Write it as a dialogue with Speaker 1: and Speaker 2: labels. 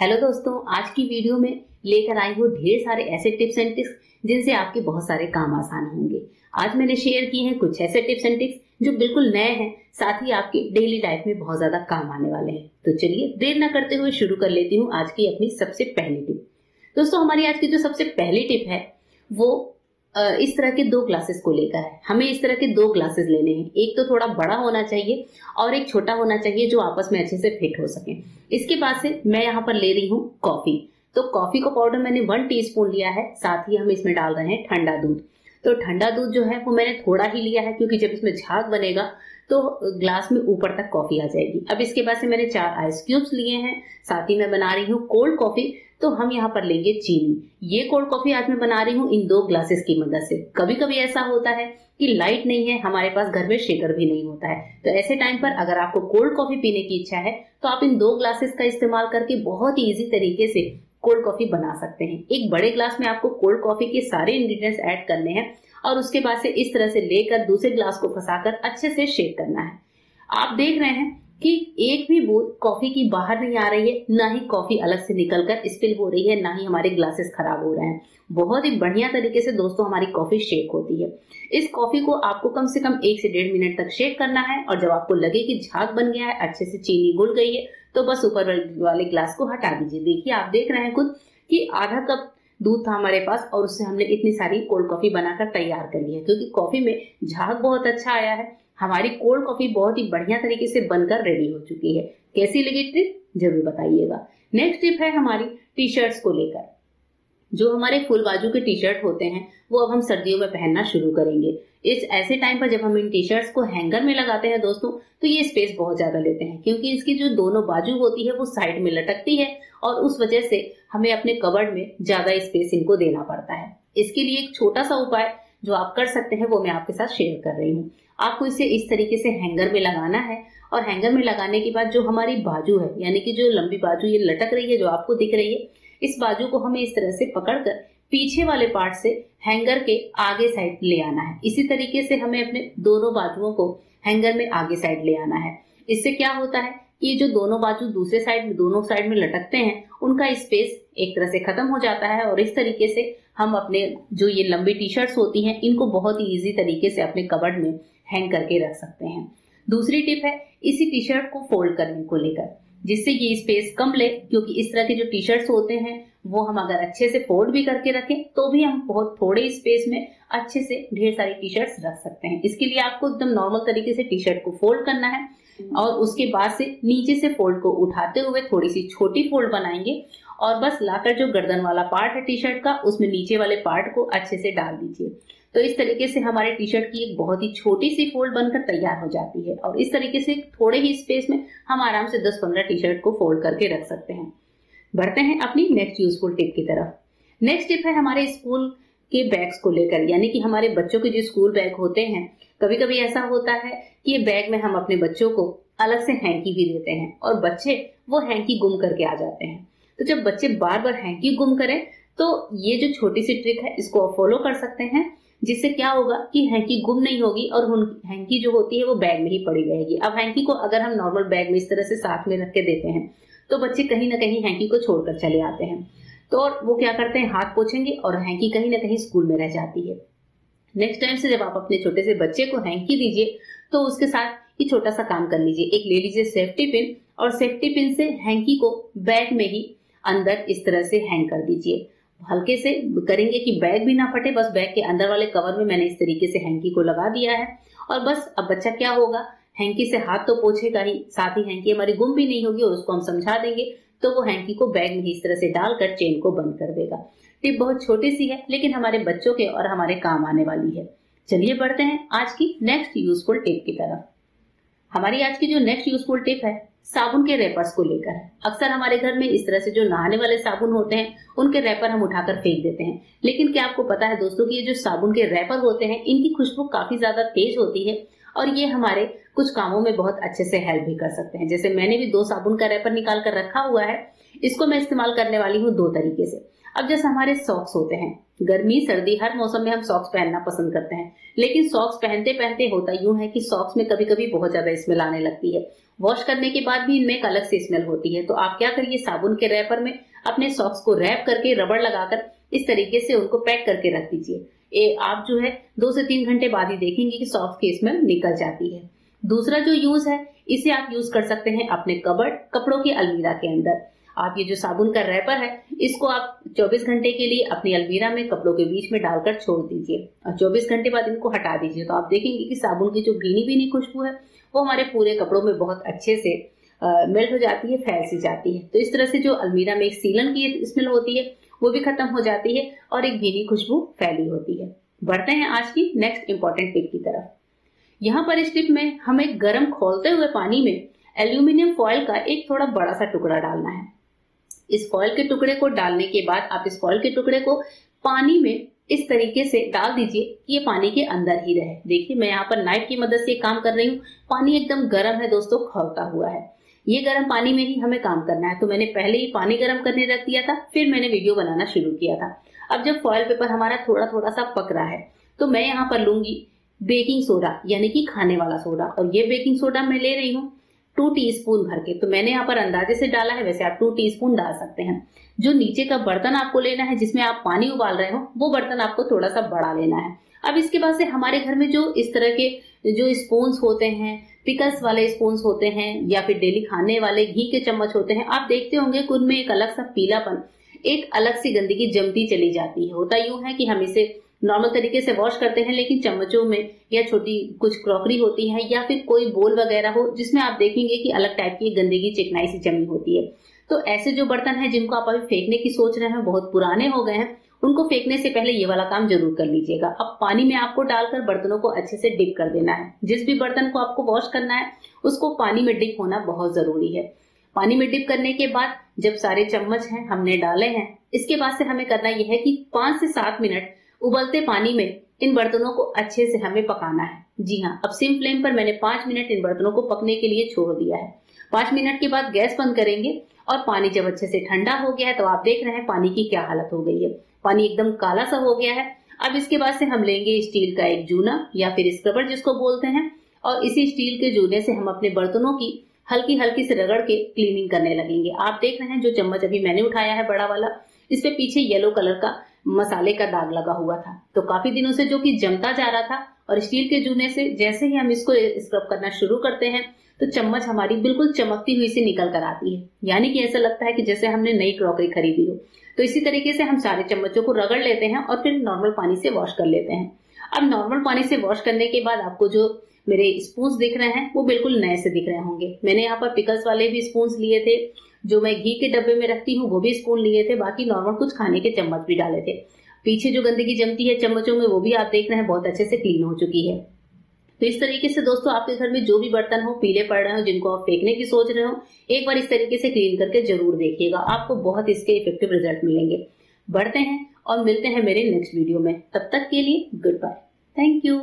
Speaker 1: Hello दोस्तों, आज की वीडियो में लेकर आई हूँ ढेर सारे ऐसे टिप्स एंड ट्रिक्स जिनसे आपके बहुत सारे काम आसान होंगे। आज मैंने शेयर किए हैं कुछ ऐसे टिप्स एंड ट्रिक्स जो बिल्कुल नए हैं, साथ ही आपके डेली लाइफ में बहुत ज्यादा काम आने वाले हैं। तो चलिए देर न करते हुए शुरू कर लेती हूँ आज की अपनी सबसे पहली टिप। दोस्तों, हमारी आज की जो सबसे पहली टिप है वो इस तरह के दो ग्लासेस को लेकर है। हमें इस तरह के दो ग्लासेस लेने हैं, एक तो थोड़ा बड़ा होना चाहिए और एक छोटा होना चाहिए जो आपस में अच्छे से फिट हो सके। इसके बाद से मैं यहाँ पर ले रही हूँ कॉफी। तो कॉफी का पाउडर मैंने 1 टीस्पून लिया है, साथ ही हम इसमें डाल रहे हैं ठंडा दूध। तो ठंडा दूध जो है वो मैंने थोड़ा ही लिया है क्योंकि जब इसमें झाग बनेगा तो ग्लास में ऊपर तक कॉफी आ जाएगी। अब इसके बाद से मैंने 4 आइस क्यूब्स लिए हैं, साथ ही मैं बना रही हूँ कोल्ड कॉफी। तो हम यहाँ पर लेंगे चीनी। ये कोल्ड कॉफी आज मैं बना रही हूँ इन 2 ग्लासेस की मदद से। कभी कभी ऐसा होता है कि लाइट नहीं है, हमारे पास घर में शेकर भी नहीं होता है, तो ऐसे टाइम पर अगर आपको कोल्ड कॉफी पीने की इच्छा है तो आप इन 2 ग्लासेस का इस्तेमाल करके बहुत ही इजी तरीके से कोल्ड कॉफी बना सकते हैं। एक बड़े ग्लास में आपको कोल्ड कॉफी के सारे इंग्रेडिएंट्स ऐड करने हैं और उसके बाद से इस तरह से लेकर दूसरे ग्लास को फंसाकर अच्छे से शेक करना है। आप देख रहे हैं कि एक भी बूंद कॉफी की बाहर नहीं आ रही है, ना ही कॉफी अलग से निकलकर स्पिल हो रही है, ना ही हमारे ग्लासेस खराब हो रहे हैं। बहुत ही बढ़िया तरीके से दोस्तों हमारी कॉफी शेक होती है। इस कॉफी को आपको कम से कम 1 से 1.5 मिनट तक शेक करना है और जब आपको लगे कि झाग बन गया है, अच्छे से चीनी घुल गई है, तो बस ऊपर वाले ग्लास को हटा दीजिए। देखिए, आप देख रहे हैं खुद कि आधा कप दूध था हमारे पास और उससे हमने इतनी सारी कोल्ड कॉफी बनाकर तैयार कर ली है। क्योंकि कॉफी में झाग बहुत अच्छा आया है, हमारी कोल्ड कॉफी बहुत ही बढ़िया तरीके से बनकर रेडी हो चुकी है। कैसी लगी ट्रिप जरूर बताइएगा। नेक्स्ट टिप है हमारी टी शर्ट्स को लेकर। जो हमारे फुल बाजू के टी शर्ट होते हैं वो अब हम सर्दियों में पहनना शुरू करेंगे। इस ऐसे टाइम पर जब हम इन टी शर्ट्स को हैंगर में लगाते हैं दोस्तों, तो ये स्पेस बहुत ज्यादा लेते हैं क्योंकि इसकी जो दोनों बाजू होती है वो साइड में लटकती है और उस वजह से हमें अपने कबर्ड में ज्यादा स्पेस इनको देना पड़ता है। इसके लिए एक छोटा सा उपाय जो आप कर सकते हैं वो मैं आपके साथ शेयर कर रही हूँ। आपको इसे इस तरीके से हैंगर में लगाना है और हैंगर में लगाने के बाद जो हमारी बाजू है, यानी कि जो लंबी बाजू ये लटक रही है जो आपको दिख रही है, इस बाजू को हमें इस तरह से पकड़कर पीछे वाले पार्ट से हैंगर के आगे साइड ले आना है। इसी तरीके से हमें अपने दोनों बाजुओं को हैंगर में आगे साइड ले आना है। इससे क्या होता है कि जो दोनों बाजू दूसरे साइड में दोनों साइड में लटकते हैं उनका स्पेस एक तरह से खत्म हो जाता है और इस तरीके से हम अपने जो ये लंबी टी शर्ट्स होती हैं इनको बहुत ही इजी तरीके से अपने कबर्ड में हैंग करके रख सकते हैं। दूसरी टिप है इसी टी शर्ट को फोल्ड करने को लेकर, जिससे ये स्पेस कम ले। क्योंकि इस तरह के जो टी शर्ट्स होते हैं वो हम अगर अच्छे से फोल्ड भी करके रखें तो भी हम बहुत थोड़े स्पेस में अच्छे से ढेर सारी टी शर्ट्स रख सकते हैं। इसके लिए आपको एकदम नॉर्मल तरीके से टी शर्ट को फोल्ड करना है और उसके बाद से नीचे से फोल्ड को उठाते हुए थोड़ी सी छोटी फोल्ड बनाएंगे और बस लाकर जो गर्दन वाला पार्ट है टी शर्ट का उसमें नीचे वाले पार्ट को अच्छे से डाल दीजिए। तो इस तरीके से हमारे टी शर्ट की एक बहुत ही छोटी सी फोल्ड बनकर तैयार हो जाती है और इस तरीके से थोड़े ही स्पेस में हम आराम से 10-15 टी शर्ट को फोल्ड करके रख सकते हैं। बढ़ते हैं अपनी नेक्स्ट यूजफुल टिप की तरफ। नेक्स्ट टिप है हमारे स्कूल के बैग्स को लेकर, यानी कि हमारे बच्चों के जो स्कूल बैग होते हैं, कभी कभी ऐसा होता है कि ये बैग में हम अपने बच्चों को अलग से हैंकी भी देते हैं और बच्चे वो हैंकी गुम करके आ जाते हैं। तो जब बच्चे बार बार हैंकी गुम करें तो ये जो छोटी सी ट्रिक है इसको आप फॉलो कर सकते हैं, जिससे क्या होगा कि हैंकी गुम नहीं होगी और हैंकी जो होती है वो बैग में ही पड़ी रहेगी। अब हैंकी को अगर हम नॉर्मल बैग में इस तरह से साथ में रख के देते हैं तो बच्चे कहीं ना कहीं हैंकी को छोड़कर चले आते हैं, तो और वो क्या करते हैं हाथ पोछेंगे और हैंकी कहीं ना कहीं स्कूल में रह जाती है। नेक्स्ट टाइम से जब आप अपने छोटे से बच्चे को हैंकी दीजिए तो उसके साथ ये छोटा सा काम कर लीजिए। एक ले लीजिए सेफ्टी पिन और सेफ्टी पिन से हैंकी को बैग में ही अंदर इस तरह से हैंग कर दीजिए। हल्के से करेंगे कि बैग भी ना फटे, बस बैग के अंदर वाले कवर में मैंने इस तरीके से हैंकी को लगा दिया है और बस अब बच्चा क्या होगा, हैंकी से हाथ तो पोछेगा ही, साथ ही हैंकी हमारी गुम भी नहीं होगी और उसको हम समझा देंगे तो वो हैंकी को बैग में इस तरह से डालकर चेन को बंद कर देगा। टिप बहुत छोटी सी है लेकिन हमारे बच्चों के और हमारे काम आने वाली है। चलिए बढ़ते हैं आज की नेक्स्ट यूजफुल टिप की तरफ। हमारी आज की जो नेक्स्ट यूजफुल टिप है साबुन के रैपर्स को लेकर है। अक्सर हमारे घर में इस तरह से जो नहाने वाले साबुन होते हैं उनके रैपर हम उठाकर फेंक देते हैं, लेकिन क्या आपको पता है दोस्तों कि ये जो साबुन के रैपर होते हैं इनकी खुशबू काफी ज्यादा तेज होती है और ये हमारे कुछ कामों में बहुत अच्छे से हेल्प भी कर सकते हैं। जैसे मैंने भी 2 साबुन का रैपर निकाल कर रखा हुआ है, इसको मैं इस्तेमाल करने वाली हूँ 2 तरीके से। अब जैसे हमारे सॉक्स होते हैं, गर्मी सर्दी हर मौसम में हम सॉक्स पहनना पसंद करते हैं, लेकिन सॉक्स पहनते पहनते होता यूं है कि सॉक्स में कभी कभी बहुत ज्यादा स्मेल आने लगती है। वॉश करने के बाद भी इनमें एक अलग से स्मेल होती है। तो आप क्या करिए, साबुन के रैपर में अपने सॉक्स को रैप करके रबड़ लगाकर इस तरीके से उनको पैक करके रख दीजिए। आप जो है 2 से 3 घंटे बाद ही देखेंगे कि सॉक्स की स्मेल निकल जाती है। दूसरा जो यूज है, इसे आप यूज कर सकते हैं अपने कबर्ड, कपड़ों की अलमीरा के अंदर। आप ये जो साबुन का रैपर है, इसको आप 24 घंटे के लिए अपनी अलमीरा में कपड़ों के बीच में डालकर छोड़ दीजिए और 24 घंटे बाद इनको हटा दीजिए। तो आप देखेंगे कि साबुन की जो भीनी भीनी खुशबू है वो हमारे पूरे कपड़ों में बहुत अच्छे से मेल्ट हो जाती है, फैल सी जाती है। तो इस तरह से जो अलमीरा में एक सीलन की स्मेल होती है वो भी खत्म हो जाती है और एक भीनी खुशबू फैली होती है। बढ़ते हैं आज की नेक्स्ट इंपॉर्टेंट टिप की तरफ। यहाँ पर इस टिप में हमें गर्म खौलते हुए पानी में एल्यूमिनियम फॉयल का एक थोड़ा बड़ा सा टुकड़ा डालना है। इस फॉयल के टुकड़े को डालने के बाद आप इस फॉयल के टुकड़े को पानी में इस तरीके से डाल दीजिए कि ये पानी के अंदर ही रहे। देखिए मैं यहाँ पर नाइफ की मदद से काम कर रही हूँ। पानी एकदम गर्म है दोस्तों, खौलता हुआ है। ये गर्म पानी में ही हमें काम करना है। तो मैंने पहले ही पानी गर्म करने रख दिया था, फिर मैंने वीडियो बनाना शुरू किया था। अब जब फॉयल पेपर हमारा थोड़ा थोड़ा सा पक रहा है तो मैं यहाँ पर लूंगी बेकिंग सोडा, यानी कि खाने वाला सोडा। और ये बेकिंग सोडा मैं ले रही हूँ 2 टीस्पून भर के। तो मैंने यहाँ पर अंदाजे से डाला है, वैसे आप 2 टीस्पून डाल सकते हैं। जो नीचे का बर्तन आपको लेना है जिसमें आप पानी उबाल रहे हो, वो बर्तन आपको थोड़ा सा बड़ा लेना है। अब इसके बाद से हमारे घर में जो इस तरह के जो स्पून्स होते हैं, पिकल्स वाले स्पून्स होते हैं या फिर डेली खाने वाले घी के चम्मच होते हैं, आप देखते होंगे कि उनमें एक अलग सा पीलापन, एक अलग सी गंदगी जमती चली जाती है। होता यूं है कि हम इसे नॉर्मल तरीके से वॉश करते हैं, लेकिन चम्मचों में या छोटी कुछ क्रॉकरी होती है या फिर कोई बोल वगैरह हो जिसमें आप देखेंगे कि अलग टाइप की गंदगी चिकनाई सी जमी होती है। तो ऐसे जो बर्तन हैं जिनको आप अभी फेंकने की सोच रहे हैं, बहुत पुराने हो गए हैं, उनको फेंकने से पहले ये वाला काम जरूर कर लीजिएगा। अब पानी में आपको डालकर बर्तनों को अच्छे से डिप कर देना है। जिस भी बर्तन को आपको वॉश करना है उसको पानी में डिप होना बहुत जरूरी है। पानी में डिप करने के बाद जब सारे चम्मच हैं हमने डाले हैं, इसके बाद से हमें करना यह है कि 5 से 7 मिनट उबलते पानी में इन बर्तनों को अच्छे से हमें पकाना है। जी हाँ, अब सिम फ्लेम पर मैंने 5 मिनट इन बर्तनों को पकने के लिए छोड़ दिया है। 5 मिनट के बाद गैस बंद करेंगे और पानी जब अच्छे से ठंडा हो गया है तो आप देख रहे हैं पानी की क्या हालत हो गई है। पानी एकदम काला सा हो गया है। अब इसके बाद से हम लेंगे स्टील का एक जूना या फिर स्क्रबर जिसको बोलते हैं, और इसी स्टील के जूने से हम अपने बर्तनों की हल्की हल्की से रगड़ के क्लीनिंग करने लगेंगे। आप देख रहे हैं जो चम्मच अभी मैंने उठाया है बड़ा वाला, इस पे पीछे येलो कलर का मसाले का दाग लगा हुआ था। तो काफी दिनों से जो कि जमता जा रहा था, और स्टील के जूने से जैसे ही हम इसको स्क्रब करना शुरू करते हैं तो चम्मच हमारी बिल्कुल चमकती हुई से निकल कर आती है, यानी कि ऐसा लगता है कि जैसे हमने नई क्रॉकरी खरीदी हो। तो इसी तरीके से हम सारे चम्मचों को रगड़ लेते हैं और फिर नॉर्मल पानी से वॉश कर लेते हैं। अब नॉर्मल पानी से वॉश करने के बाद आपको जो मेरे स्पून्स दिख रहे हैं वो बिल्कुल नए से दिख रहे होंगे। मैंने यहाँ पर पिकल्स वाले भी स्पून्स लिए थे, जो मैं घी के डब्बे में रखती हूँ वो भी स्पून लिए थे, बाकी नॉर्मल कुछ खाने के चम्मच भी डाले थे। पीछे जो गंदगी जमती है चम्मचों में वो भी आप देख रहे हैं बहुत अच्छे से क्लीन हो चुकी है। तो इस तरीके से दोस्तों आपके घर में जो भी बर्तन हो, पीले पड़ रहे हो, जिनको आप फेंकने की सोच रहे हो, एक बार इस तरीके से क्लीन करके जरूर देखिएगा, आपको बहुत इसके इफेक्टिव रिजल्ट मिलेंगे। बढ़ते हैं और मिलते हैं मेरे नेक्स्ट वीडियो में। तब तक के लिए गुड बाय, थैंक यू।